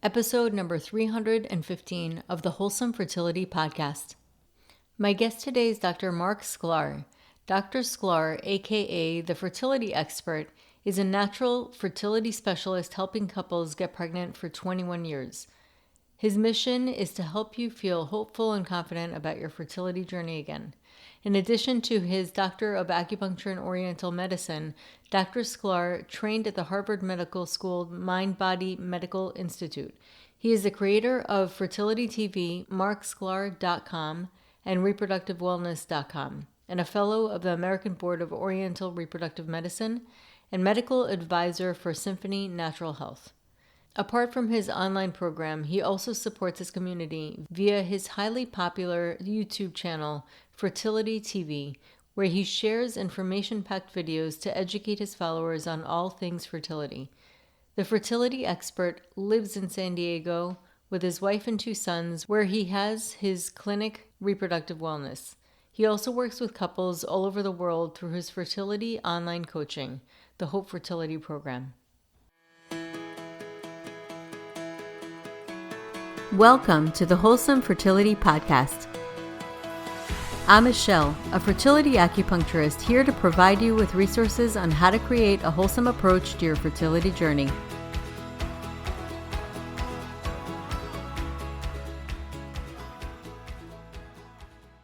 episode number 315 of the Wholesome Fertility Podcast. My guest today is Dr. Marc Sklar. Dr. Sklar, aka the fertility expert, is a natural fertility specialist helping couples get pregnant for 21 years. His mission is to help you feel hopeful and confident about your fertility journey again. In addition to his Doctor of Acupuncture and Oriental Medicine, Dr. Sklar trained at the Harvard Medical School Mind-Body Medical Institute. He is the creator of Fertility TV, marcsklar.com, and reproductivewellness.com, and a fellow of the American Board of Oriental Reproductive Medicine and medical advisor for Symphony Natural Health. Apart from his online program, he also supports his community via his highly popular YouTube channel, Fertility TV, where he shares information-packed videos to educate his followers on all things fertility. The fertility expert lives in San Diego with his wife and 2 sons, where he has his clinic, Reproductive Wellness. He also works with couples all over the world through his fertility online coaching, the Hope Fertility Program. Welcome to the Wholesome Fertility Podcast. I'm Michelle, a fertility acupuncturist here to provide you with resources on how to create a wholesome approach to your fertility journey.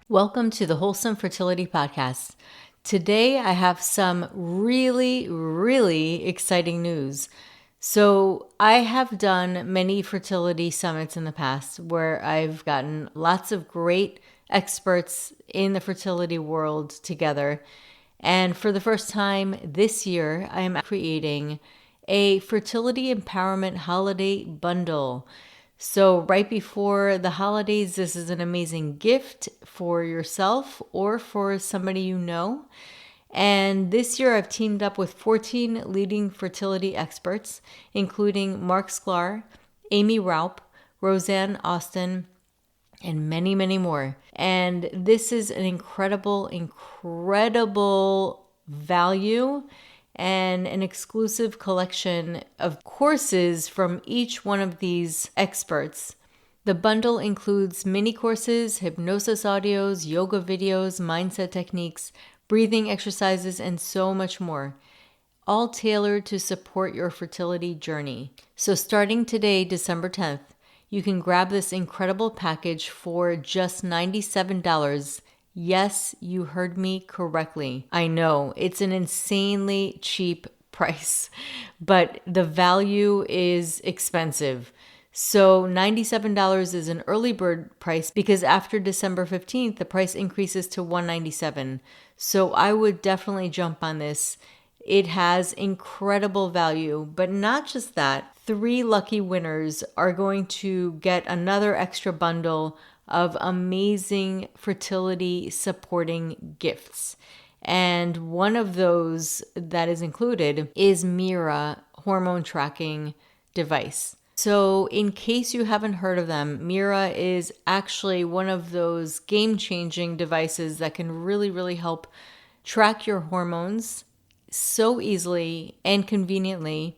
Welcome to the Wholesome Fertility Podcast. Today I have some really exciting news. So I have done many fertility summits in the past where I've gotten lots of great experts in the fertility world together. And for the first time this year, I am creating a fertility empowerment holiday bundle. So right before the holidays, this is an amazing gift for yourself or for somebody you know. And this year I've teamed up with 14 leading fertility experts, including Marc Sklar, Amy Raup, Roseanne Austin, and many more. And this is an incredible value and an exclusive collection of courses from each one of these experts. The bundle includes mini courses, hypnosis audios, yoga videos, mindset techniques, breathing exercises, and so much more, all tailored to support your fertility journey. So starting today, December 10th, you can grab this incredible package for just $97. Yes, you heard me correctly. I know, it's an insanely cheap price, but the value is expensive. So $97 is an early bird price because after December 15th, the price increases to $197. So I would definitely jump on this. It has incredible value, but not just that. 3 lucky winners are going to get another extra bundle of amazing fertility supporting gifts. And one of those that is included is Mira hormone tracking device. So in case you haven't heard of them, Mira is actually one of those game-changing devices that can really help track your hormones so easily and conveniently.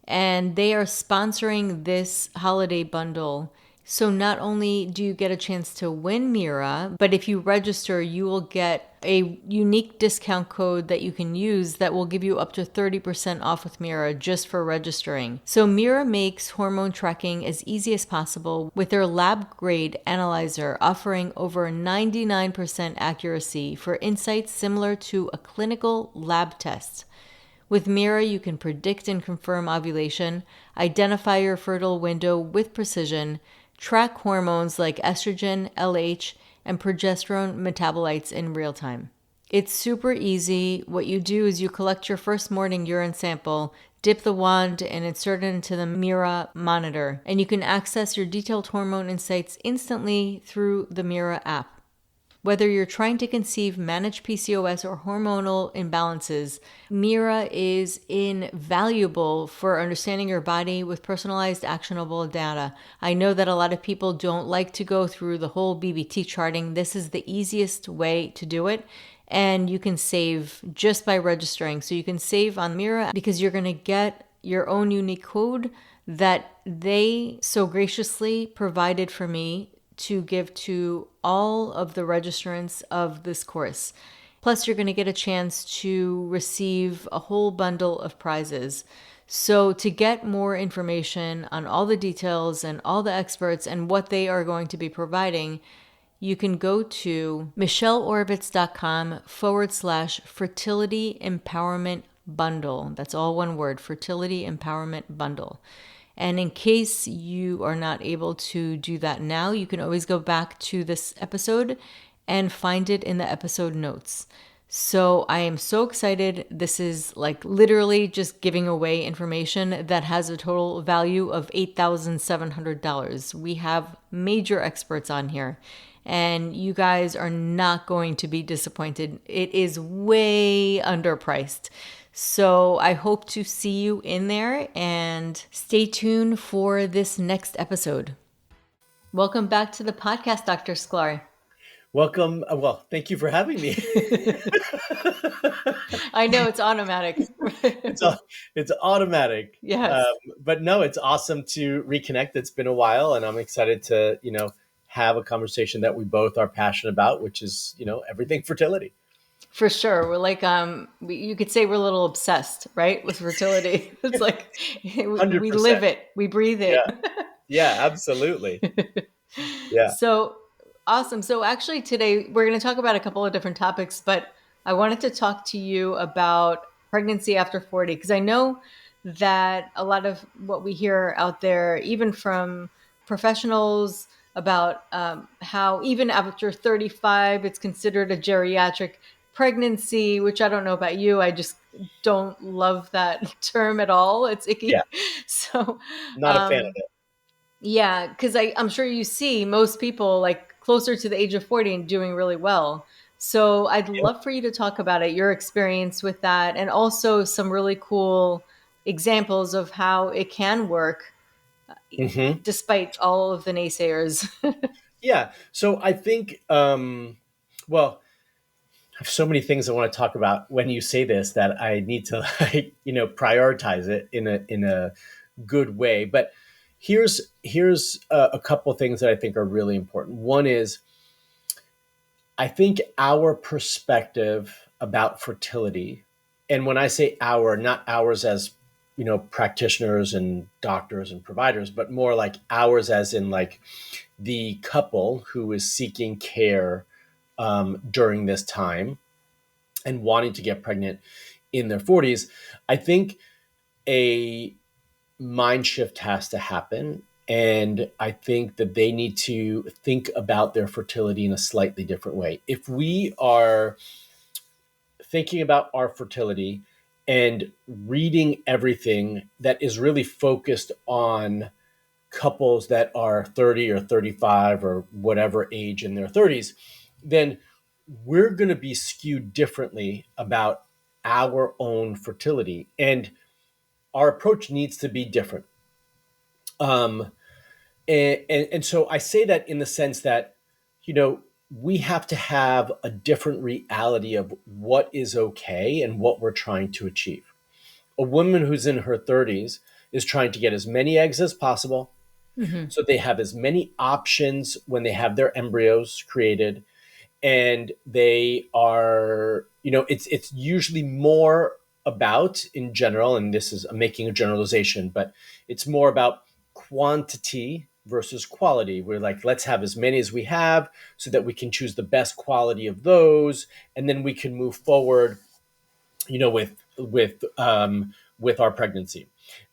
And they are sponsoring this holiday bundle. So not only do you get a chance to win Mira, but if you register, you will get a unique discount code that you can use that will give you up to 30% off with Mira just for registering. So Mira makes hormone tracking as easy as possible with their lab-grade analyzer offering over 99% accuracy for insights similar to a clinical lab test. With Mira, you can predict and confirm ovulation, identify your fertile window with precision, track hormones like estrogen, LH, and progesterone metabolites in real time. It's super easy. What you do is you collect your first morning urine sample, dip the wand, and insert it into the Mira monitor, and you can access your detailed hormone insights instantly through the Mira app. Whether you're trying to conceive, manage PCOS, or hormonal imbalances, Mira is invaluable for understanding your body with personalized, actionable data. I know that a lot of people don't like to go through the whole BBT charting. This is the easiest way to do it, and you can save just by registering. So you can save on Mira because you're going to get your own unique code that they so graciously provided for me to give to all of the registrants of this course. Plus, you're going to get a chance to receive a whole bundle of prizes. So, to get more information on all the details and all the experts and what they are going to be providing, you can go to michelleorovitz.com/fertility empowerment bundle. That's all one word, fertility empowerment bundle. And in case you are not able to do that now, you can always go back to this episode and find it in the episode notes. So I am so excited. This is like literally just giving away information that has a total value of $8,700. We have major experts on here, and you guys are not going to be disappointed. It is way underpriced. So I hope to see you in there, and stay tuned for this next episode. Welcome back to the podcast, Dr. Sklar. Welcome. Well, thank you for having me. I know it's automatic. It's automatic. Yes. But no, it's awesome to reconnect. It's been a while, and I'm excited to, have a conversation that we both are passionate about, which is, everything fertility. For sure. We're like, you could say we're a little obsessed, right? With fertility. It's like, we 100%. live it. We breathe it. Yeah, absolutely. Yeah. So awesome. So actually today we're going to talk about a couple of different topics, but I wanted to talk to you about pregnancy after 40, because I know that a lot of what we hear out there, even from professionals, about how even after 35, it's considered a geriatric pregnancy, which I don't know about you. I just don't love that term at all. It's icky. Yeah. So Not a fan of it. Yeah, because I'm sure you see most people like closer to the age of 40 and doing really well. So I'd love for you to talk about it, your experience with that, and also some really cool examples of how it can work despite all of the naysayers. Yeah. So I think, well, I have so many things I want to talk about when you say this that I need to prioritize it in a good way. But here's a couple of things that I think are really important. One is, I think our perspective about fertility, and when I say our, not ours as practitioners and doctors and providers, but more like ours as in like the couple who is seeking care during this time and wanting to get pregnant in their 40s, I think a mind shift has to happen. And I think that they need to think about their fertility in a slightly different way. If we are thinking about our fertility and reading everything that is really focused on couples that are 30 or 35 or whatever age in their 30s, then we're going to be skewed differently about our own fertility. And our approach needs to be different. And so I say that in the sense that, we have to have a different reality of what is okay and what we're trying to achieve. A woman who's in her 30s is trying to get as many eggs as possible. So they have as many options when they have their embryos created. And they are, it's usually more about, in general, and this is making a generalization, but it's more about quantity versus quality. We're like, let's have as many as we have so that we can choose the best quality of those, and then we can move forward, with our pregnancy.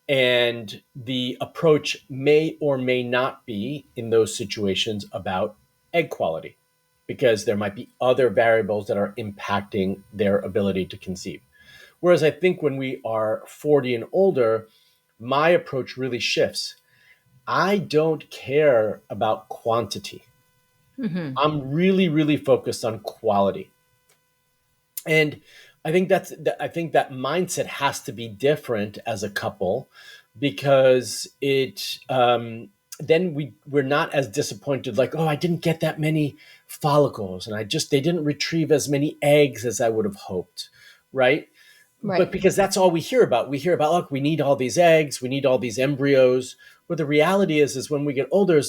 And the approach may or may not be in those situations about egg quality, because there might be other variables that are impacting their ability to conceive. Whereas I think when we are 40 and older, my approach really shifts. I don't care about quantity. I'm really, really focused on quality. And I think that mindset has to be different as a couple, because then we're not as disappointed, like, oh, I didn't get that many follicles and they didn't retrieve as many eggs as I would have hoped, right? but Right. because that's all we hear about. We hear about, look, we need all these eggs, we need all these embryos. But the reality is when we get older,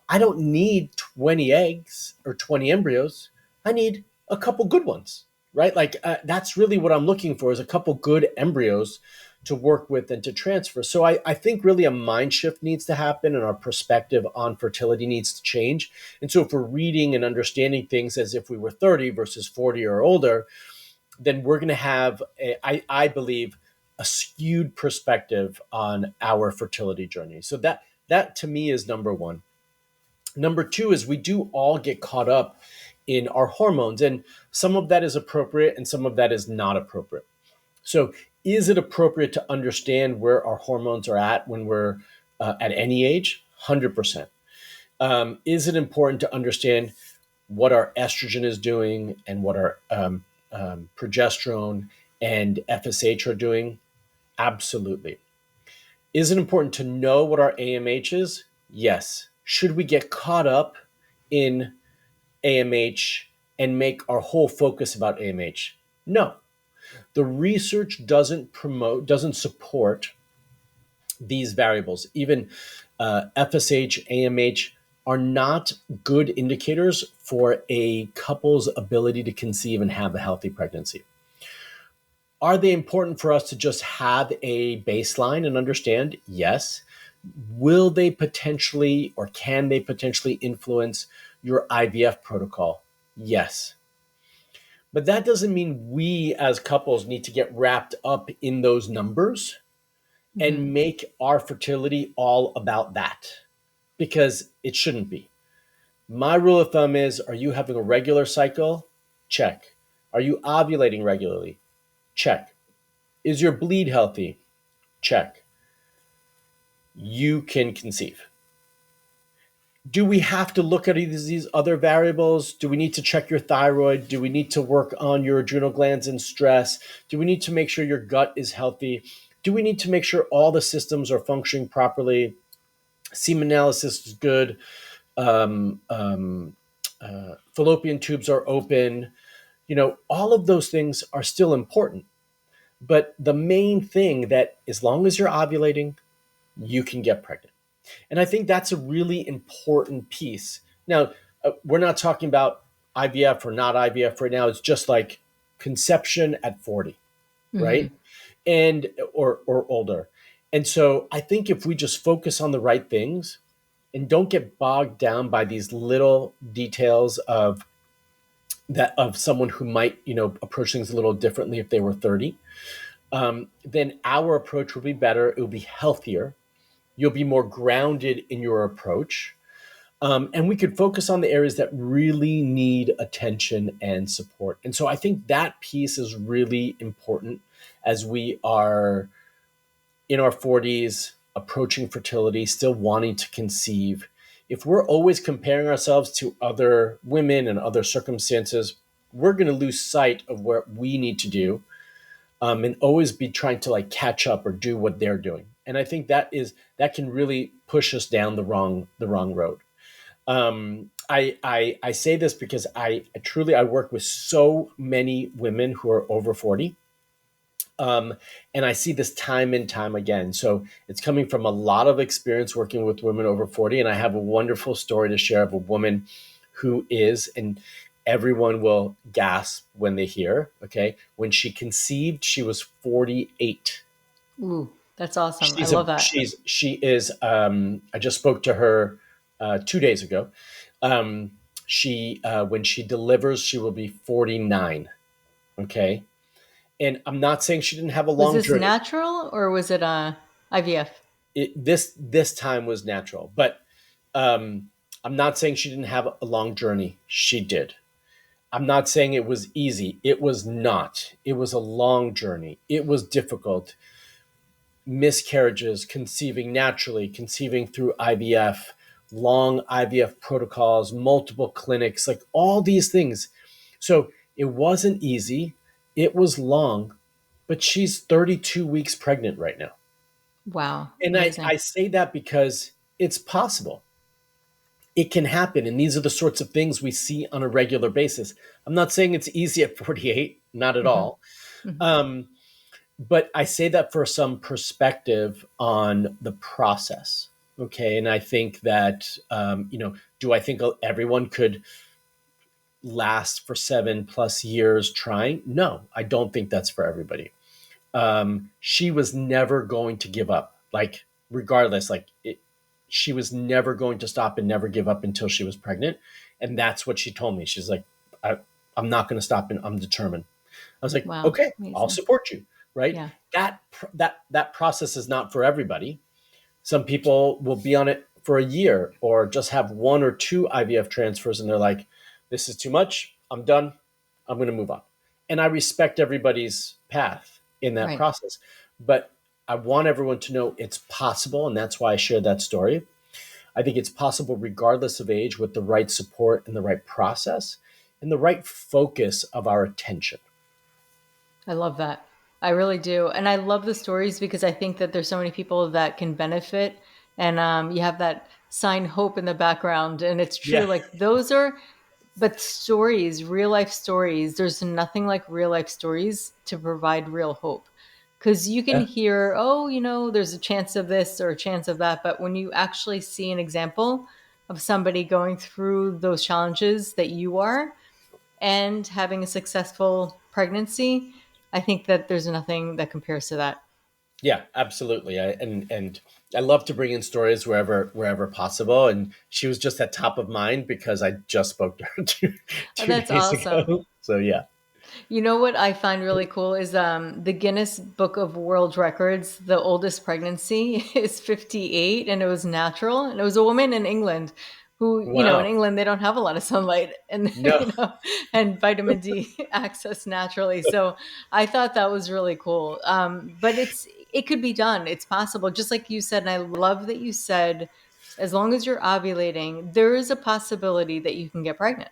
I don't need 20 eggs or 20 embryos. I need a couple good ones, right? Like that's really what I'm looking for, is a couple good embryos to work with and to transfer. So I think really a mind shift needs to happen, and our perspective on fertility needs to change. And so if we're reading and understanding things as if we were 30 versus 40 or older, then we're going to have, I believe, a skewed perspective on our fertility journey. So that to me is number one. Number two is we do all get caught up in our hormones, and some of that is appropriate and some of that is not appropriate. So, is it appropriate to understand where our hormones are at when we're at any age? 100%. Is it important to understand what our estrogen is doing and what our progesterone and FSH are doing? Absolutely. Is it important to know what our AMH is? Yes. Should we get caught up in AMH and make our whole focus about AMH? No. The research doesn't support these variables. Even FSH, AMH are not good indicators for a couple's ability to conceive and have a healthy pregnancy. Are they important for us to just have a baseline and understand? Yes. Will they potentially, or can they potentially influence your IVF protocol? Yes. But that doesn't mean we as couples need to get wrapped up in those numbers Hmm. and make our fertility all about that, because it shouldn't be. My rule of thumb is, are you having a regular cycle? Check. Are you ovulating regularly? Check. Is your bleed healthy? Check. You can conceive. Do we have to look at these other variables? Do we need to check your thyroid? Do we need to work on your adrenal glands and stress? Do we need to make sure your gut is healthy? Do we need to make sure all the systems are functioning properly? Semen analysis is good. Um, um, Fallopian tubes are open. All of those things are still important. But the main thing, that as long as you're ovulating, you can get pregnant. And I think that's a really important piece. Now, we're not talking about IVF or not IVF right now. It's just like conception at 40, Hmm. right? And or older. And so I think if we just focus on the right things and don't get bogged down by these little details of someone who might, approach things a little differently if they were 30, then our approach will be better. It will be healthier. You'll be more grounded in your approach. And we could focus on the areas that really need attention and support. And so I think that piece is really important as we are in our 40s, approaching fertility, still wanting to conceive. If we're always comparing ourselves to other women and other circumstances, we're going to lose sight of what we need to do, and always be trying to like catch up or do what they're doing. And I think that can really push us down the wrong road. I say this because I work with so many women who are over 40. And I see this time and time again. So it's coming from a lot of experience working with women over 40. And I have a wonderful story to share of a woman who is, and everyone will gasp when they hear, okay, when she conceived, she was 48. Ooh, that's awesome. I She's love that. she is, I just spoke to her 2 days ago. Um, when she delivers, she will be 49. Okay. And I'm not saying she didn't have a Was long this journey. natural or was it IVF? This time was natural, but I'm not saying she didn't have a long journey. She did. I'm not saying it was easy. It was not. It was a long journey. It was difficult. Miscarriages, conceiving naturally, conceiving through IVF, long IVF protocols, multiple clinics, like all these things. So it wasn't easy. It was long, but she's 32 weeks pregnant right now. Wow, And I amazing. say that because it's possible. It can happen. And these are the sorts of things we see on a regular basis. I'm not saying it's easy at 48, not at Hmm. all. Mhm. Um, but I say that for some perspective on the process. Okay. And I think that, do I think everyone could last for 7+ years trying? No, I don't think that's for everybody. She was never going to give up. Like, regardless, she was never going to stop and never give up until she was pregnant. And that's what she told me. She's like, I'm not going to stop and I'm determined. I was like, Wow. okay, I'll Amazing. support you. Right. Yeah. That process is not for everybody. Some people will be on it for a year or just have one or two IVF transfers and they're like, this is too much. I'm done. I'm going to move on. And I respect everybody's path in that Right. process. But I want everyone to know it's possible. And that's why I shared that story. I think it's possible regardless of age with the right support and the right process and the right focus of our attention. I love that. I really do. And I love the stories because I think that there's so many people that can benefit. And you have that sign hope in the background. And it's true. Yeah. Like those are, but stories, real life stories, there's nothing like real life stories to provide real hope. Because you can Yeah. hear, oh, there's a chance of this or a chance of that. But when you actually see an example of somebody going through those challenges that you are, and having a successful pregnancy, I think that there's nothing that compares to that. Yeah, absolutely. And I love to bring in stories wherever possible. And she was just at top of mind because I just spoke to her Oh, two that's days awesome. ago. So yeah. You know what I find really cool is the Guinness Book of World Records. The oldest pregnancy is 58, and it was natural, and it was a woman in England who, in Wow. England they don't have a lot of sunlight and No. and vitamin D access naturally. So I thought that was really cool. But it could be done. It's possible, just like you said, and I love that you said, as long as you're ovulating, there is a possibility that you can get pregnant.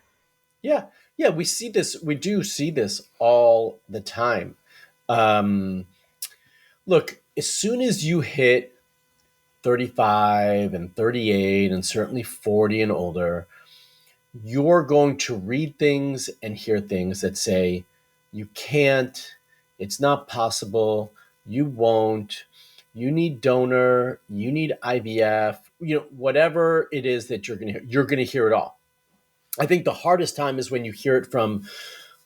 Yeah. Yeah. We see this. We do see this all the time. Um, Look, as soon as you hit 35 and 38 and certainly 40 and older, you're going to read things and hear things that say, you can't, it's not possible, you won't, you need donor, you need IVF, whatever it is that you're going to hear it all. I think the hardest time is when you hear it from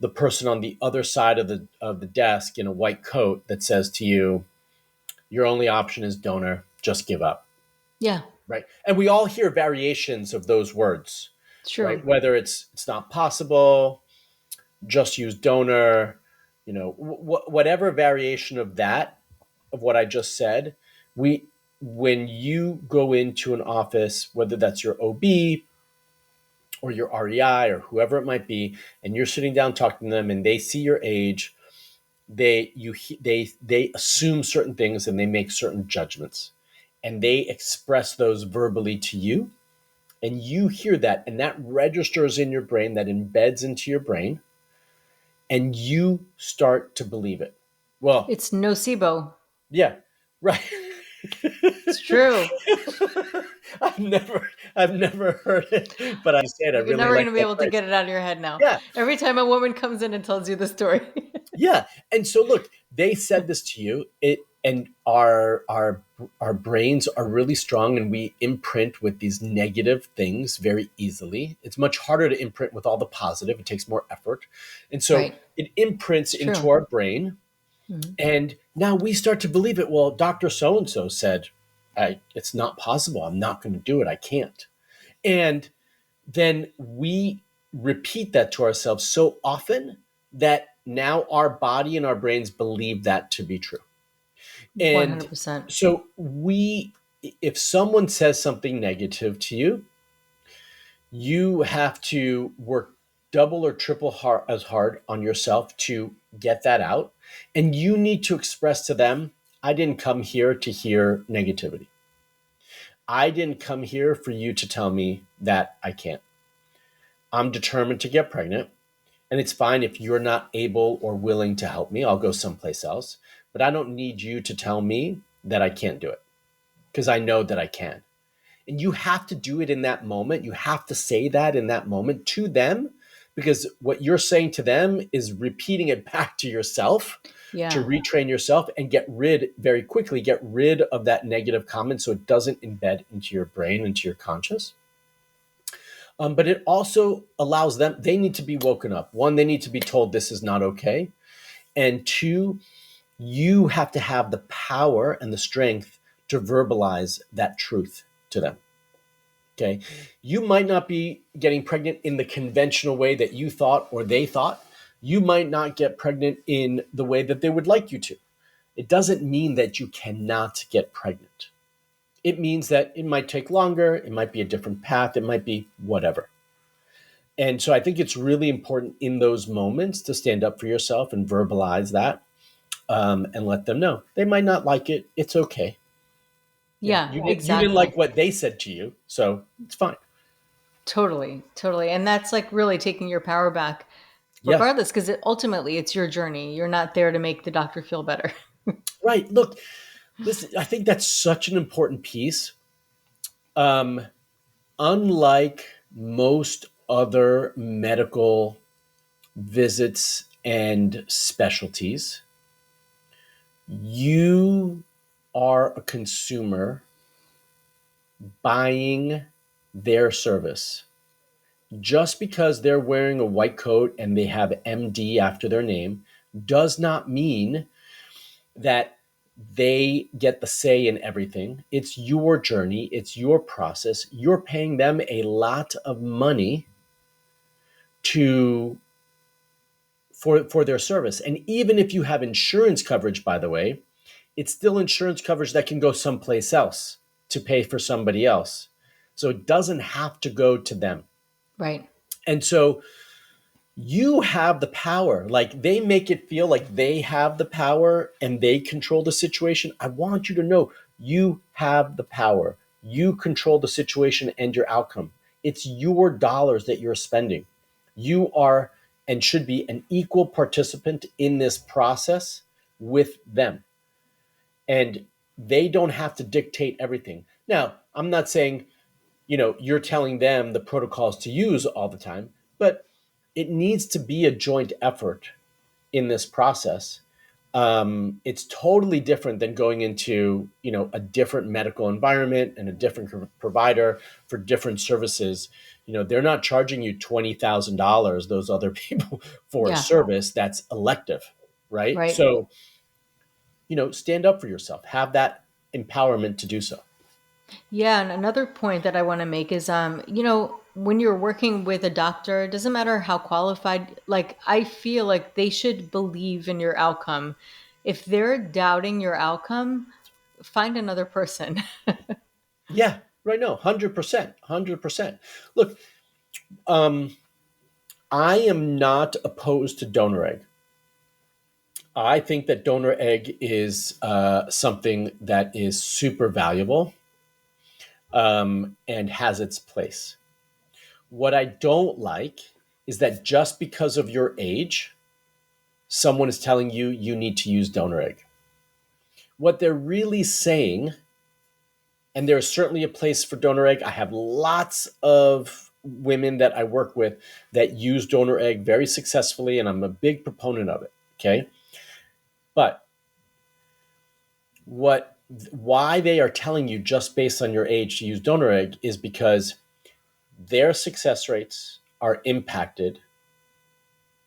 the person on the other side of the desk in a white coat that says to you, your only option is donor, just give up. Yeah, Right. And we all hear variations of those words, it's right? true. Whether it's not possible, just use donor, whatever variation of that, of what I just said, we, when you go into an office, whether that's your OB or your REI or whoever it might be, and you're sitting down talking to them and they see your age, they assume certain things and they make certain judgments and they express those verbally to you, and you hear that and that registers in your brain, that embeds into your brain, and you start to believe it. Well, It's nocebo. yeah, right. It's true. I've never heard it, but I said I You're really never going like to be that able to phrase. get it out of your head now. Yeah, Every time a woman comes in and tells you the story. yeah. And so look, they said this to you. And our brains are really strong, and we imprint with these negative things very easily. It's much harder to imprint with all the positive. It takes more effort, and so Right. it imprints It's into true. our brain. Mhm. And now we start to believe it. Well, Dr. So and so said, it's not possible. I'm not going to do it. I can't. And then we repeat that to ourselves so often that now our body and our brains believe that to be true. And 100%. so if someone says something negative to you, you have to work double or triple as hard on yourself to get that out. And you need to express to them, I didn't come here to hear negativity. I didn't come here for you to tell me that I can't. I'm determined to get pregnant. And it's fine if you're not able or willing to help me. I'll go someplace else. But I don't need you to tell me that I can't do it because I know that I can. And you have to do it in that moment. You have to say that in that moment to them because what you're saying to them is repeating it back to yourself to Yeah. retrain yourself and get rid of that negative comment so it doesn't embed into your brain, into your conscious. But it also allows them, they need to be woken up. One, they need to be told this is not okay. And two, you have to have the power and the strength to verbalize that truth to them. Okay. You might not be getting pregnant in the conventional way that you thought or they thought. You might not get pregnant in the way that they would like you to. It doesn't mean that you cannot get pregnant. It means that it might take longer, it might be a different path, it might be whatever. And so I think it's really important in those moments to stand up for yourself and verbalize that, and let them know. They might not like it. It's okay. Yeah, Yeah, you didn't like exactly. what they said to you, so it's fine. Totally, totally. And that's like really taking your power back, Yeah, regardless, because ultimately it's your journey. You're not there to make the doctor feel better. right. Look, listen. I think that's such an important piece. Um, Unlike most other medical visits and specialties, you are a consumer buying their service. Just because they're wearing a white coat and they have MD after their name does not mean that they get the say in everything. It's your journey, it's your process. You're paying them a lot of money to for their service. And even if you have insurance coverage, by the way, it's still insurance coverage that can go someplace else to pay for somebody else. So it doesn't have to go to them. Right. And so you have the power. Like, they make it feel like they have the power and they control the situation. I want you to know you have the power. You control the situation and your outcome. It's your dollars that you're spending. You are and should be an equal participant in this process with them. And they don't have to dictate everything. Now, I'm not saying, you're telling them the protocols to use all the time, but it needs to be a joint effort in this process. It's totally different than going into, a different medical environment and a different provider for different services. They're not charging you $20,000, those other people, for a Yeah. service that's elective, right? Right. So, stand up for yourself, have that empowerment to do so. Yeah, and another point that I want to make is when you're working with a doctor, it doesn't matter how qualified, like I feel like they should believe in your outcome. If they're doubting your outcome, find another person. Yeah, right. No, 100%, 100%. Look, um, I am not opposed to donor egg. I think that donor egg is something that is super valuable, and has its place. What I don't like is that just because of your age, someone is telling you you need to use donor egg. What they're really saying, and there's certainly a place for donor egg. I have lots of women that I work with that use donor egg very successfully, and I'm a big proponent of it. Okay. But what why they are telling you just based on your age to use donor egg is because their success rates are impacted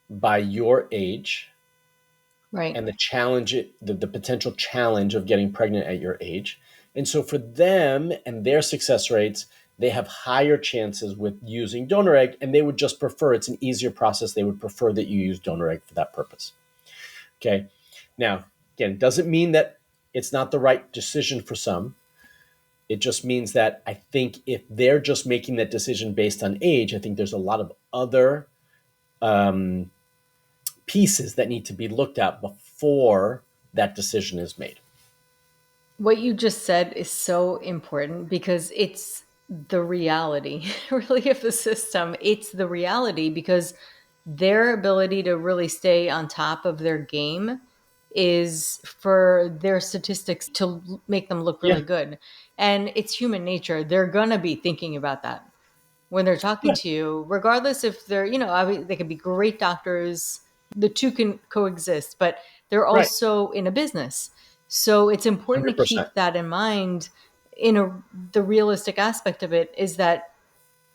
by your age Right. and the potential challenge of getting pregnant at your age. And so for them and their success rates, they have higher chances with using donor egg, and they would just prefer, it's an easier process. They would prefer that you use donor egg for that purpose. Okay. Now, again, doesn't mean that it's not the right decision for some. It just means that I think if they're just making that decision based on age, I think there's a lot of other um, pieces that need to be looked at before that decision is made. What you just said is so important because it's the reality, really, of the system. It's the reality because their ability to really stay on top of their game is for their statistics to make them look really Yeah. good. And it's human nature. They're going to be thinking about that. when they're talking Yeah, to you, regardless if they're, they can be great doctors. The two can coexist, but they're right. also in a business. So it's important to 100%. keep that in mind. The realistic aspect of it is that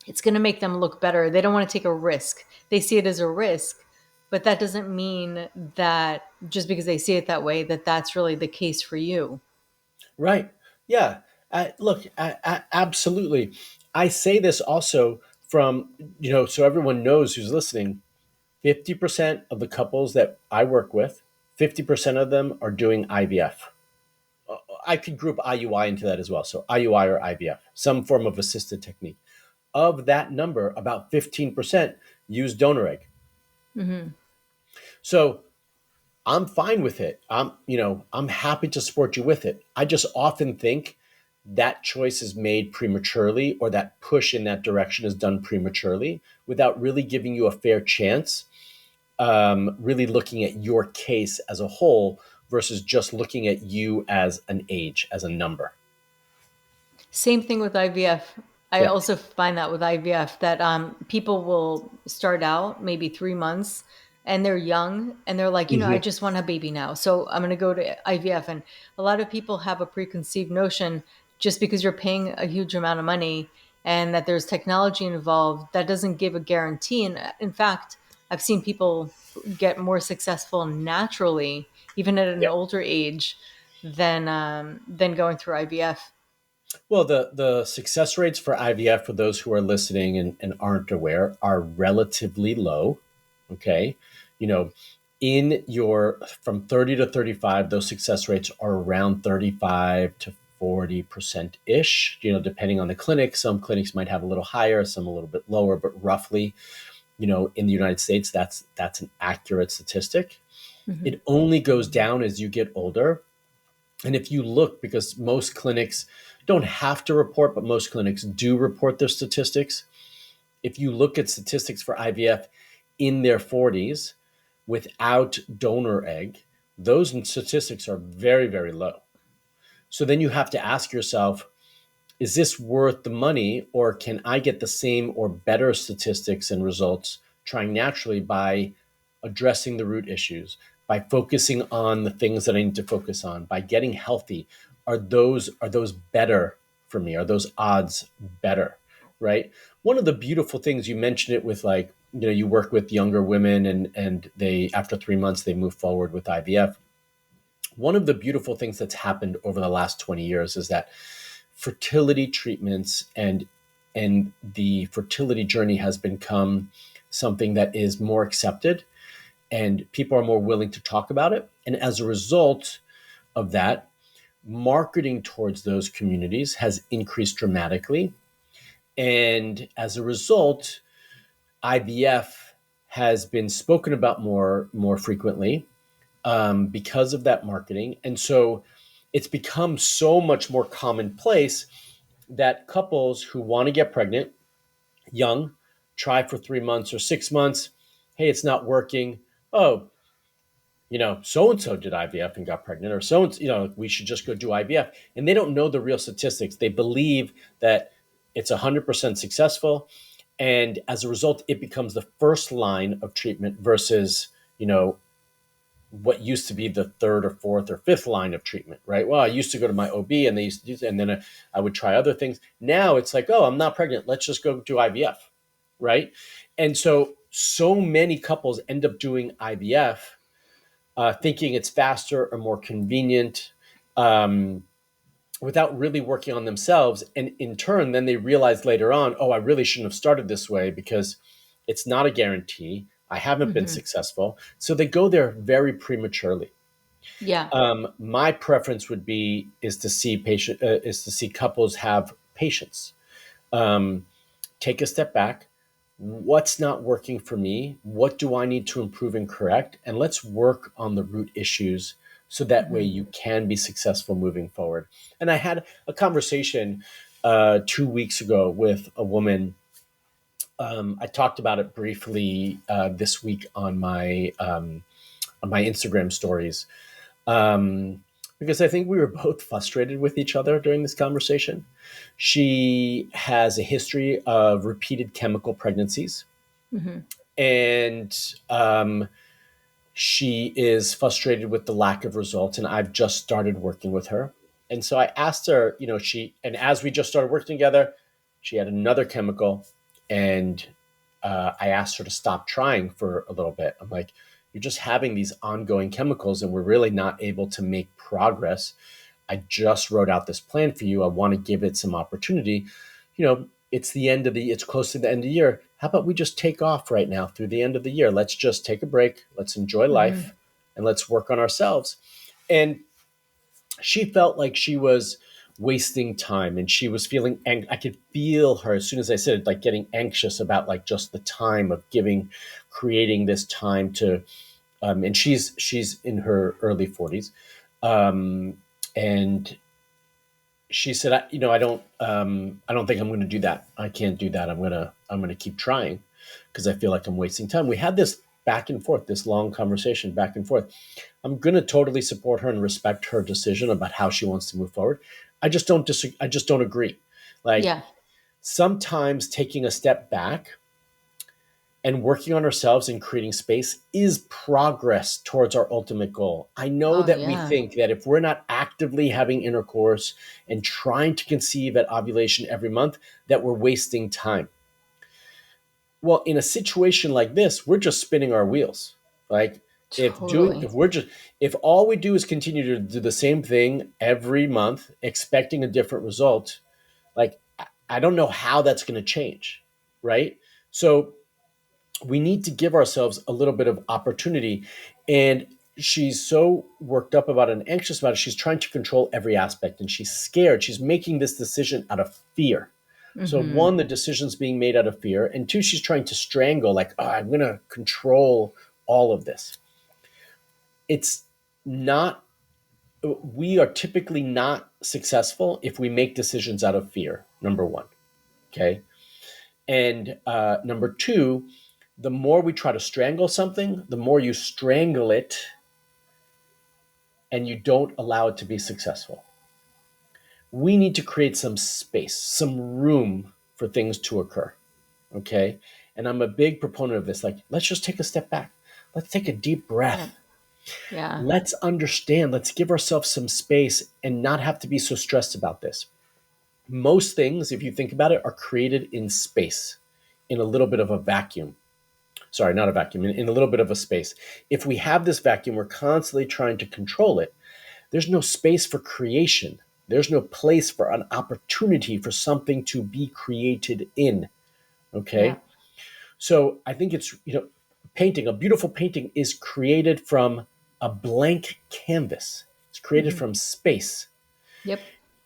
it's going to make them look better. They don't want to take a risk. They see it as a risk, but that doesn't mean that just because they see it that way, that that's really the case for you. Right. Yeah. Look, absolutely. I say this also from, so everyone knows who's listening, 50% of the couples that I work with, 50% of them are doing IVF. I could group IUI into that as well. So IUI or IVF, some form of assisted technique. Of that number, about 15% use donor egg. Hmm. So I'm fine with it. I'm happy to support you with it. I just often think that choice is made prematurely, or that push in that direction is done prematurely without really giving you a fair chance, really looking at your case as a whole versus just looking at you as an age, as a number. Same thing with IVF. I Yeah. also find that with IVF that people will start out maybe 3 months and they're young and they're like, I Hmm. just want a baby now. So I'm going to go to IVF. And a lot of people have a preconceived notion just because you're paying a huge amount of money and that there's technology involved, that doesn't give a guarantee. And in fact, I've seen people get more successful naturally, even at an Yeah. older age, than going through IVF. Well, the success rates for IVF, for those who are listening and aren't aware, are relatively low. Okay. You know, in your from 30 to 35, those success rates are around 35 to 40% ish, depending on the clinic. Some clinics might have a little higher, some a little bit lower, but roughly, in the United States, that's an accurate statistic. Mhm. It only goes down as you get older. And if you look, because most clinics don't have to report, but most clinics do report their statistics. If you look at statistics for IVF in their 40s without donor egg, those statistics are very, very low. So then you have to ask yourself, is this worth the money, or can I get the same or better statistics and results trying naturally by addressing the root issues, by focusing on the things that I need to focus on, by getting healthy? Are those better for me? Are those odds better? Right? One of the beautiful things, you mentioned it with, like, you work with younger women, and they, after 3 months, they move forward with IVF. One of the beautiful things that's happened over the last 20 years is that fertility treatments and the fertility journey has become something that is more accepted, and people are more willing to talk about it. And as a result of that, marketing towards those communities has increased dramatically. And as a result, IVF has been spoken about more frequently, because of that marketing. And so it's become so much more commonplace that couples who want to get pregnant young try for 3 months or 6 months. Hey, it's not working. Oh, so and so did IVF and got pregnant, or so and we should just go do IVF. And they don't know the real statistics. They believe that it's 100% successful. And as a result, it becomes the first line of treatment versus, what used to be the third or fourth or fifth line of treatment, right? Well, I used to go to my OB and they used to do that, and then I would try other things. Now it's like, oh, I'm not pregnant. Let's just go do IVF, right? And so many couples end up doing IVF, thinking it's faster or more convenient, um, without really working on themselves. And in turn, then they realize later on, oh, I really shouldn't have started this way because it's not a guarantee. I haven't been Hmm. successful. So they go there very prematurely. Yeah. My preference would be is to see couples have patience. Um, Take a step back. What's not working for me? What do I need to improve and correct? And let's work on the root issues so that way Hmm. you can be successful moving forward. And I had a conversation 2 weeks ago with a woman. I talked about it briefly this week on my Instagram stories. Um, because I think we were both frustrated with each other during this conversation. She has a history of repeated chemical pregnancies, Hmm. and she is frustrated with the lack of results. And I've just started working with her. And so I asked her, and as we just started working together, she had another chemical. And I asked her to stop trying for a little bit. I'm like, you're just having these ongoing chemicals, and we're really not able to make progress. I just wrote out this plan for you. I want to give it some opportunity. It's close to the end of the year. How about we just take off right now through the end of the year? Let's just take a break. Let's enjoy life, Hmm. and let's work on ourselves. And she felt like she was wasting time, and she was feeling, and I could feel her as soon as I said it, like getting anxious about like just the time of creating this time to, and she's in her early 40s. And she said, I don't think I'm going to do that. I can't do that. I'm going to keep trying because I feel like I'm wasting time. We had this back and forth, this long conversation back and forth. I'm going to totally support her and respect her decision about how she wants to move forward. I just don't disagree. I just don't agree. Like, Yeah. sometimes taking a step back and working on ourselves and creating space is progress towards our ultimate goal. I know Oh, that we yeah. think that if we're not actively having intercourse and trying to conceive at ovulation every month, that we're wasting time. Well, in a situation like this, we're just spinning our wheels. Like, Totally. if all we do is continue to do the same thing every month, expecting a different result, like I don't know how that's going to change, right? So we need to give ourselves a little bit of opportunity. And she's so worked up about it and anxious about it. She's trying to control every aspect, and she's scared. She's making this decision out of fear. So, Hmm. one, the decision's being made out of fear. And two, she's trying to strangle, like, oh, I'm going to control all of this. It's not, we are typically not successful if we make decisions out of fear, number one. Okay. And number two, the more we try to strangle something, the more you strangle it and you don't allow it to be successful. We need to create some space, some room for things to occur. Okay. And I'm a big proponent of this. Like, let's just take a step back. Let's take a deep Yeah. breath. Yeah. Let's understand. Let's give ourselves some space and not have to be so stressed about this. Most things, if you think about it, are created in space, in a little bit of a vacuum. Sorry, not a vacuum, in a little bit of a space. If we have this vacuum, we're constantly trying to control it. There's no space for creation. There's no place for an opportunity for something to be created in. Yeah. Okay. So I think it's, a beautiful painting is created from a blank canvas, it's created Hmm. from space. Yep.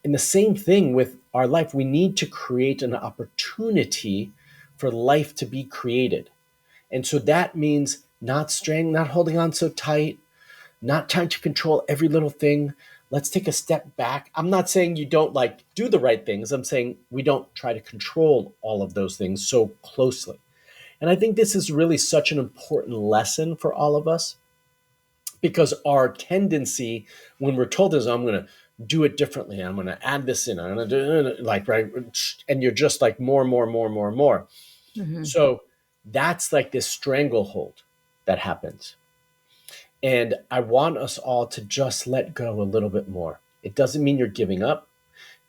And the same thing with our life. We need to create an opportunity for life to be created. And so that means not holding on so tight, not trying to control every little thing. Let's take a step back. I'm not saying you don't like do the right things. I'm saying we don't try to control all of those things so closely. And I think this is really such an important lesson for all of us, because our tendency when we're told is, I'm going to do it differently, I'm going to add this in, I'm going to do it, like, right. And you're just like more, more, more, more, more. Hmm. So that's like this stranglehold that happens. And I want us all to just let go a little bit more. It doesn't mean you're giving up.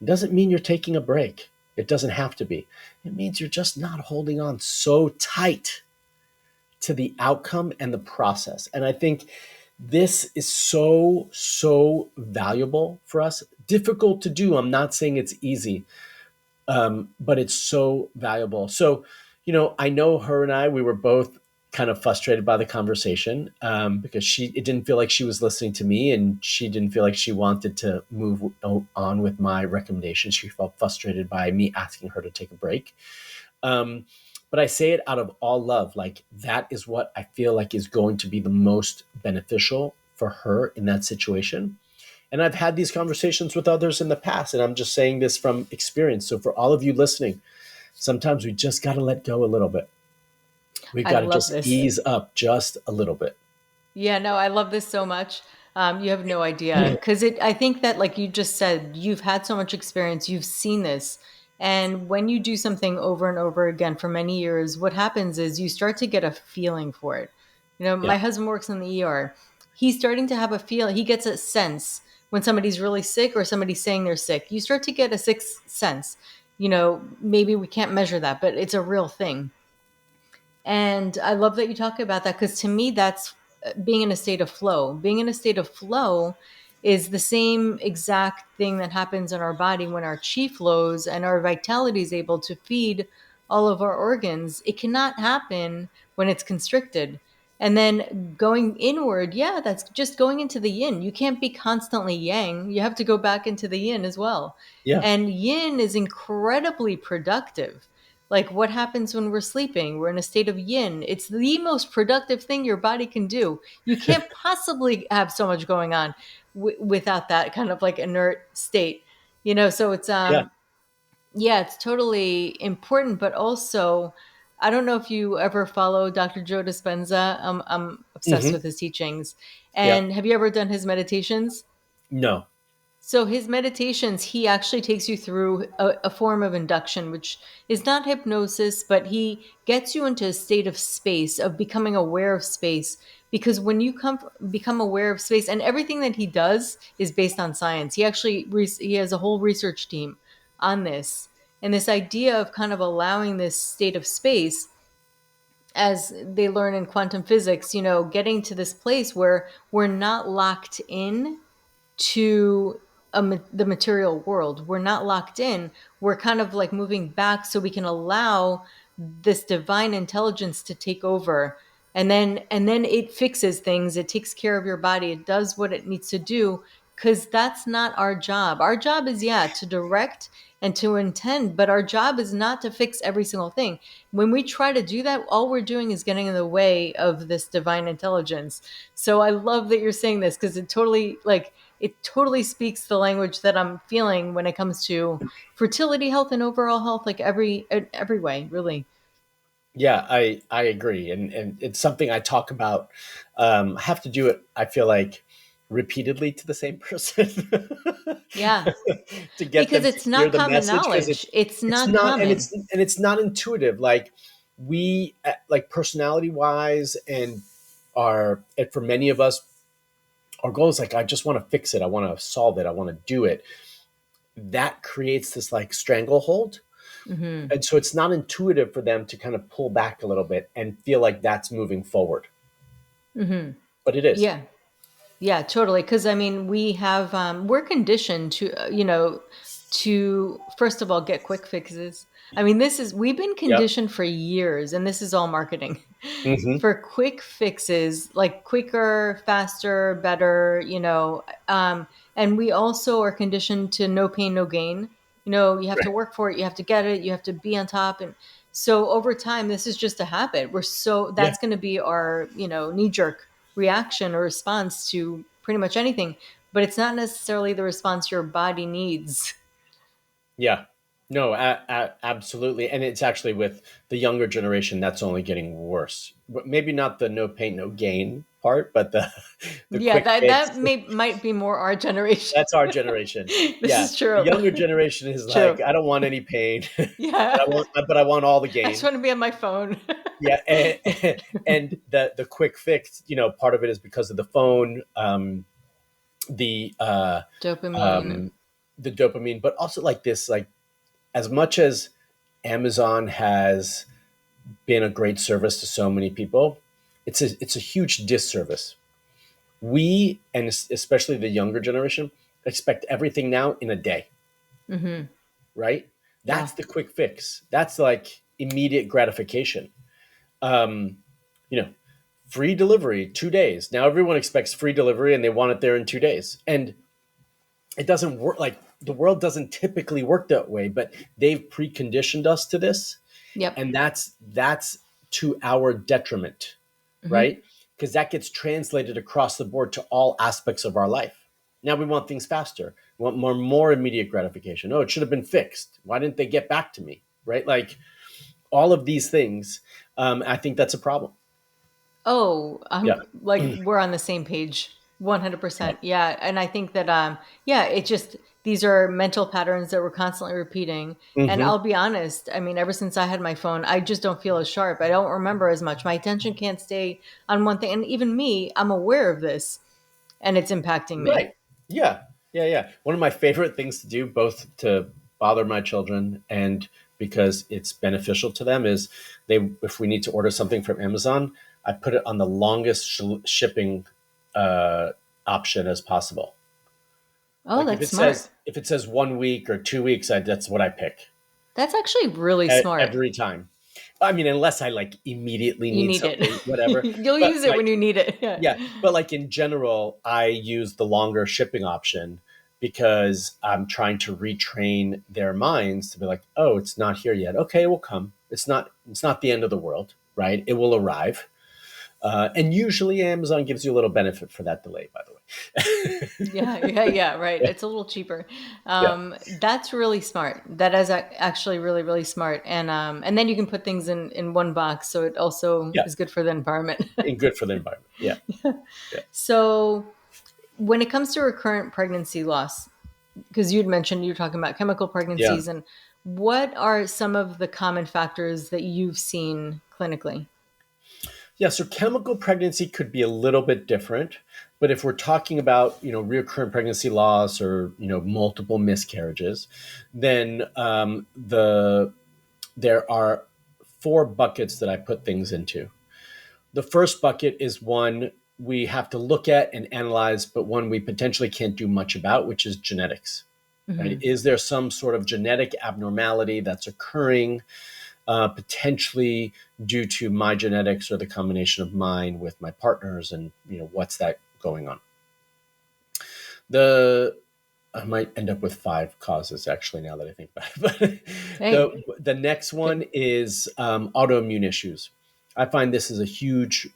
It doesn't mean you're taking a break. It doesn't have to be. It means you're just not holding on so tight to the outcome and the process. And I think this is so, so valuable for us. Difficult to do. I'm not saying it's easy, but it's so valuable. So, I know her and we were both kind of frustrated by the conversation, because it didn't feel like she was listening to me, and she didn't feel like she wanted to move on with my recommendations. She felt frustrated by me asking her to take a break. Um, but I say it out of all love. Like, that is what I feel like is going to be the most beneficial for her in that situation. And I've had these conversations with others in the past, and I'm just saying this from experience. So for all of you listening, sometimes we just got to let go a little bit. We've I got to love just this. ease up just a little bit. Yeah, no, I love this so much. You have no idea. Because I think that, like you just said, you've had so much experience, you've seen this. And when you do something over and over again for many years, what happens is you start to get a feeling for it. Yeah. My husband works in the ER. He's starting to have a feel. He gets a sense when somebody's really sick or somebody's saying they're sick. You start to get a sixth sense. Maybe we can't measure that, but it's a real thing. And I love that you talk about that because to me, that's being in a state of flow. Being in a state of flow is the same exact thing that happens in our body when our chi flows and our vitality is able to feed all of our organs. It cannot happen when it's constricted. And then going inward, yeah, that's just going into the yin. You can't be constantly yang. You have to go back into the yin as well. Yeah. And yin is incredibly productive. Like what happens when we're sleeping? We're in a state of yin. It's the most productive thing your body can do. You can't possibly have so much going on without that kind of like inert state. So it's Yeah. yeah, it's totally important, but also I don't know if you ever follow Dr. Joe Dispenza. I'm obsessed Hmm. with his teachings. Yeah. And have you ever done his meditations? No. So his meditations, he actually takes you through a form of induction, which is not hypnosis, but he gets you into a state of space, of becoming aware of space. Because when you become aware of space, and everything that he does is based on science. He actually he has a whole research team on this, and this idea of kind of allowing this state of space, as they learn in quantum physics, getting to this place where we're not locked in to the material world. We're not locked in. We're kind of like moving back so we can allow this divine intelligence to take over. And then it fixes things. It takes care of your body. It does what it needs to do because that's not our job. Our job is, yeah, to direct and to intend, but our job is not to fix every single thing. When we try to do that, all we're doing is getting in the way of this divine intelligence. So I love that you're saying this because it totally speaks the language that I'm feeling when it comes to fertility, health, and overall health, like every way, really. Yeah, I agree, and it's something I talk about. I have to do it. I feel like repeatedly to the same person Yeah, to get because them to it's hear not the common message because knowledge. It's it's not not, and common. it's not intuitive. Like we like personality wise, and for many of us, our goal is like I just want to fix it. I want to solve it. I want to do it. That creates this like stranglehold. Hmm. And so it's not intuitive for them to kind of pull back a little bit and feel like that's moving forward. Hmm. But it is. Yeah. Yeah, totally. Because I mean, we're conditioned to first of all get quick fixes. I mean, we've been Yep. conditioned for years, and this is all marketing Hmm. for quick fixes, like quicker, faster, better. And we also are conditioned to no pain, no gain. You have to Right. work for it, you have to get it, you have to be on top, and so over time, this is just a habit. Yeah. That's going to be our knee jerk reaction or response to pretty much anything, but it's not necessarily the response your body needs. Yeah. No, absolutely. And it's actually with the younger generation, that's only getting worse. But maybe not the no pain, no gain part, but the the Yeah, quick that fix. might be more our generation. That's our generation. This Yeah. is The true. younger generation is True. like, I don't want any pain, Yeah. but I want all the I just gain. want to be on my phone. Yeah, and the quick fix, part of it is because of the phone, the Dopamine. um, the dopamine, but also like this, like as much as Amazon has been a great service to so many people, it's a huge disservice. We and especially the younger generation expect everything now in a day, Hmm. right? Yeah. That's the quick fix. That's like immediate gratification. Um, you know, free delivery 2 days. Now everyone expects free delivery and they want it there in 2 days. And it doesn't work. Like the world doesn't typically work that way, but they've preconditioned us to this, Yep. and that's to our detriment, Hmm. right? Because that gets translated across the board to all aspects of our life. Now we want things faster. We want more immediate gratification. Oh, it should have been fixed. Why didn't they get back to me? Right? Like all of these things. I think that's a problem. Oh, I'm Yeah. like we're on the same page. 100%. Yeah. And I think that, yeah, it just, these are mental patterns that we're constantly repeating. And Hmm. I'll be honest, I mean, ever since I had my phone, I just don't feel as sharp. I don't remember as much. My attention can't stay on one thing. And even me, I'm aware of this and it's impacting me. Right. Yeah. Yeah. Yeah. One of my favorite things to do, both to bother my children and because it's beneficial to them, is if we need to order something from Amazon, I put it on the longest shipping uh, option as possible. Oh, Like that's smart. if it says 1 week or 2 weeks, that's what I pick That's actually really smart. every time. I mean, unless I like immediately You need need it. something, whatever. You'll But use it like, when you need it. Yeah. yeah, but like in general, I use the longer shipping option because I'm trying to retrain their minds to be like, oh, it's not here yet. Okay, it will come. It's not the end of the world, right? It will arrive. And usually Amazon gives you a little benefit for that delay, by the way. Yeah, yeah, yeah, right. Yeah, It's a little cheaper. yeah, That's really smart. That is actually really, really smart. And then you can put things in one box, so it also yeah. is good for the environment. And good for the environment. Yeah, yeah, So when it comes to recurrent pregnancy loss, because you'd mentioned you're talking about chemical yeah. pregnancies, and what are some of the common factors that you've seen clinically? Yeah, so chemical pregnancy could be a little bit different, but if we're talking about recurrent pregnancy loss or multiple miscarriages, then there are four buckets that I put things into. The first bucket is one we have to look at and analyze, but one we potentially can't do much about, which is genetics. Right? Hmm. Is there some sort of genetic abnormality that's occurring potentially due to my genetics or the combination of mine with my partners, and what's that going on. The I might end up with five causes actually now that I think about it. But Hey, the next one good. is autoimmune issues. I find this is a huge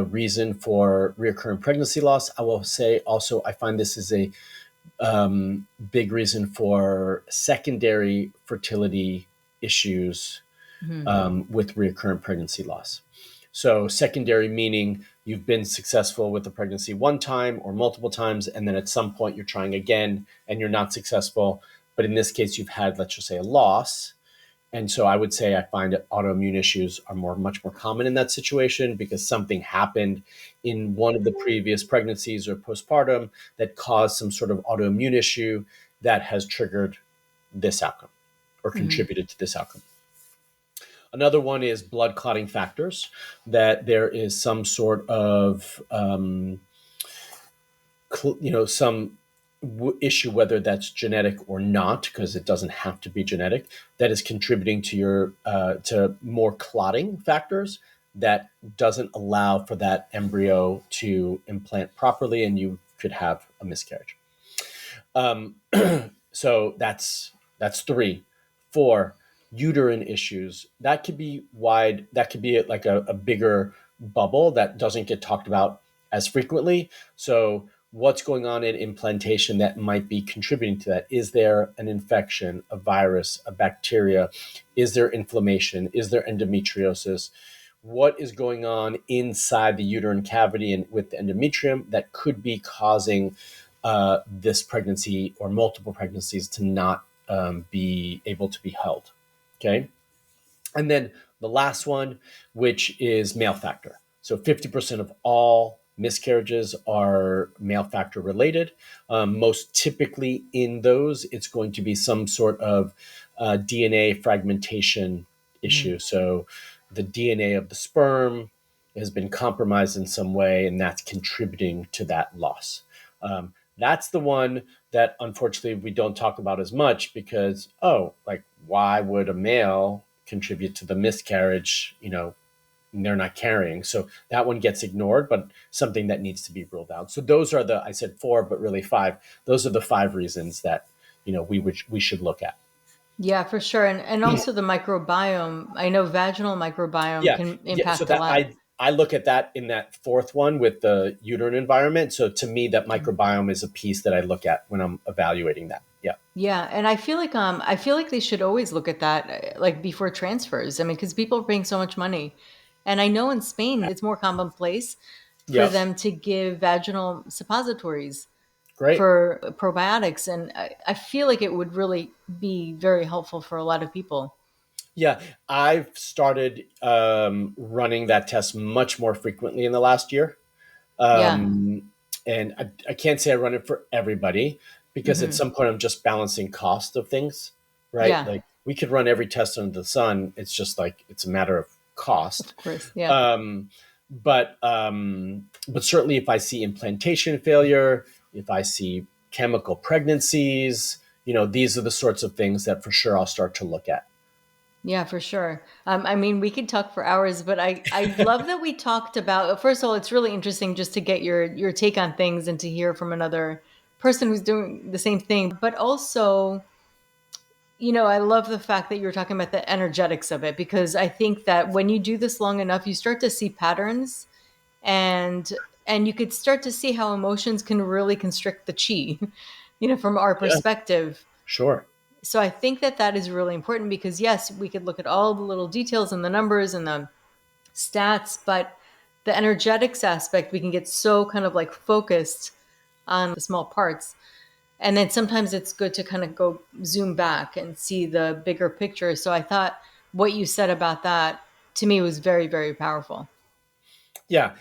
reason for recurrent pregnancy loss. I will say also I find this is a big reason for secondary fertility issues Hmm. with recurrent pregnancy loss. So, secondary meaning you've been successful with the pregnancy one time or multiple times, and then at some point you're trying again and you're not successful. But in this case, you've had, let's just say, a loss. And so I would say I find that autoimmune issues are much more common in that situation because something happened in one of the previous pregnancies or postpartum that caused some sort of autoimmune issue that has triggered this outcome or Hmm. contributed to this outcome. Another one is blood clotting factors, that there is some sort of, some issue, whether that's genetic or not, because it doesn't have to be genetic, that is contributing to to more clotting factors that doesn't allow for that embryo to implant properly, and you could have a miscarriage. Um, so that's three. Four, uterine issues. That could be wide. That could be like a bigger bubble that doesn't get talked about as frequently. So what's going on in implantation that might be contributing to that? Is there an infection, a virus, a bacteria? Is there inflammation? Is there endometriosis? What is going on inside the uterine cavity and with the endometrium that could be causing this pregnancy or multiple pregnancies to not be able to be held? Okay. And then the last one, which is male factor. So 50% of all miscarriages are male factor related. Most typically in those, it's going to be some sort of DNA fragmentation Hmm. issue. So the DNA of the sperm has been compromised in some way, and that's contributing to that loss. That's the one that unfortunately we don't talk about as much because, oh, like, why would a male contribute to the miscarriage? They're not carrying. So that one gets ignored, but something that needs to be ruled out. So those are I said four, but really five. Those are the five reasons that, we should look at. Yeah, for sure. And also the microbiome. I know vaginal microbiome Yeah. can Yeah. So impact a that lot. I look at that in that fourth one with the uterine environment. So to me, that microbiome is a piece that I look at when I'm evaluating that. Yeah. Yeah, and I feel like they should always look at that like before transfers. I mean, because people are paying so much money. And I know in Spain it's more commonplace, for Yep. them to give vaginal suppositories Great. for probiotics. And I feel like it would really be very helpful for a lot of people. Yeah, I've started running that test much more frequently in the last year. Yeah. And I can't say I run it for everybody because at Hmm. some point I'm just balancing cost of things, right? Yeah, Like we could run every test under the sun. It's just like it's a matter of cost. of course. Yeah. Um, but certainly if I see implantation failure, if I see chemical pregnancies, these are the sorts of things that for sure I'll start to look at. Yeah, for sure. I mean, we could talk for hours, but I love that we talked about. First of all, it's really interesting just to get your take on things and to hear from another person who's doing the same thing. But also, I love the fact that you were talking about the energetics of it, because I think that when you do this long enough, you start to see patterns, and and you could start to see how emotions can really constrict the chi, from our Yeah, perspective. sure. So I think that that is really important, because yes, we could look at all the little details and the numbers and the stats, but the energetics aspect, we can get so kind of like focused on the small parts. And then sometimes it's good to kind of go zoom back and see the bigger picture. So I thought what you said about that to me was very, very powerful. Yeah,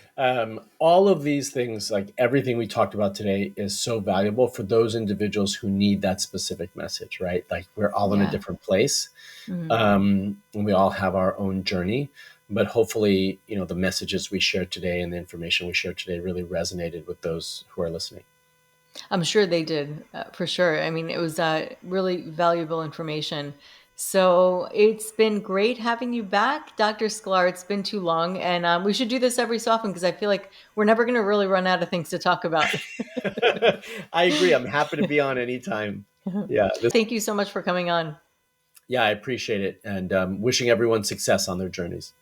all of these things, like everything we talked about today, is so valuable for those individuals who need that specific message, right? Like we're all in a Yeah. different place, Mhm. and we all have our own journey. But hopefully, the messages we shared today and the information we shared today really resonated with those who are listening. I'm sure they did, for sure. I mean, it was really valuable information. So it's been great having you back, Dr. Sklar. It's been too long, and we should do this every so often, because I feel like we're never going to really run out of things to talk about. I agree. I'm happy to be on anytime. Yeah, Thank you so much for coming on. yeah, I appreciate it, and wishing everyone success on their journeys.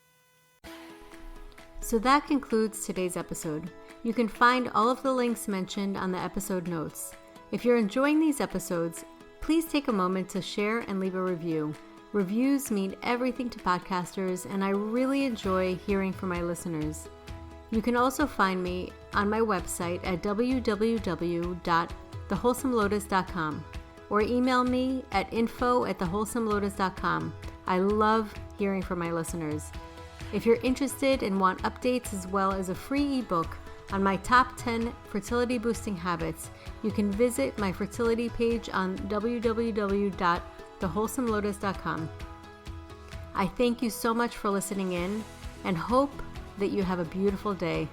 So that concludes today's episode. You can find all of the links mentioned on the episode notes. If you're enjoying these episodes, please take a moment to share and leave a review. Reviews mean everything to podcasters, and I really enjoy hearing from my listeners. You can also find me on my website at www.thewholesomelotus.com or email me at info@thewholesomelotus.com. I love hearing from my listeners. If you're interested and want updates as well as a free ebook on my top 10 fertility boosting habits, you can visit my fertility page on www.thewholesomelotus.com. I thank you so much for listening in and hope that you have a beautiful day.